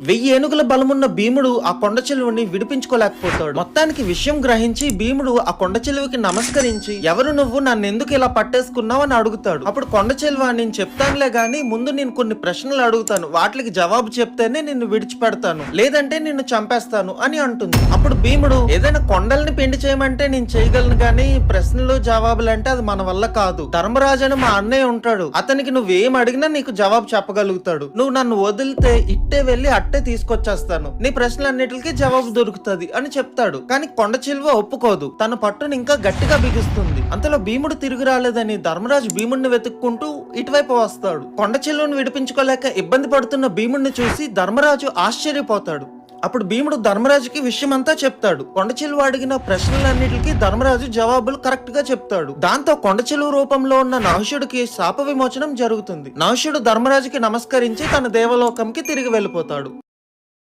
1000 ఏనుగుల బలమున్న భీముడు ఆ కొండ చెలువని విడిపించుకోలేకపోతాడు. మొత్తానికి విషయం గ్రహించి భీముడు ఆ కొండ చెలువకి నమస్కరించి, ఎవరు నువ్వు, నన్ను ఎందుకు ఇలా పట్టేసుకున్నావు అని అడుగుతాడు. అప్పుడు కొండ చెలువ, నేను చెప్తానులే గాని ముందు నేను కొన్ని ప్రశ్నలు అడుగుతాను, వాటికి జవాబు చెప్తేనే నిన్ను విడిచిపెడతాను, లేదంటే నిన్ను చంపేస్తాను అని అంటుంది. అప్పుడు భీముడు, ఏదైనా కొండల్ని పెండి చేయమంటే నేను చేయగలను గాని ప్రశ్నలు జవాబులు అంటే అది మన వల్ల కాదు. ధర్మరాజు అని మా అన్నయ్య ఉంటాడు, అతనికి నువ్వేం అడిగినా నీకు జవాబు చెప్పగలుగుతాడు. నువ్వు నన్ను వదిలితే ఇట్టే వెళ్లి అట్టే తీసుకొచ్చేస్తాను, నీ ప్రశ్నలన్నిటికీ జవాబు దొరుకుతుంది అని చెప్తాడు. కానీ కొండ చిలువ ఒప్పుకోదు, తన పట్టును ఇంకా గట్టిగా బిగిస్తుంది. అంతలో భీముడు తిరిగి రాలేదని ధర్మరాజు భీముడిని వెతుక్కుంటూ ఇటువైపు వస్తాడు. కొండ చిలువను విడిపించుకోలేక ఇబ్బంది పడుతున్న భీముడిని చూసి ధర్మరాజు ఆశ్చర్యపోతాడు. అప్పుడు భీముడు ధర్మరాజుకి విషయమంతా చెప్తాడు. కొండ చిలువ అడిగిన ప్రశ్నలన్నిటికీ ధర్మరాజు జవాబులు కరెక్ట్ గా చెప్తాడు. దాంతో కొండ చిలువ రూపంలో ఉన్న నహుషుడికి శాప విమోచనం జరుగుతుంది. నహుషుడు ధర్మరాజుకి నమస్కరించి తన దేవలోకంకి తిరిగి వెళ్ళిపోతాడు.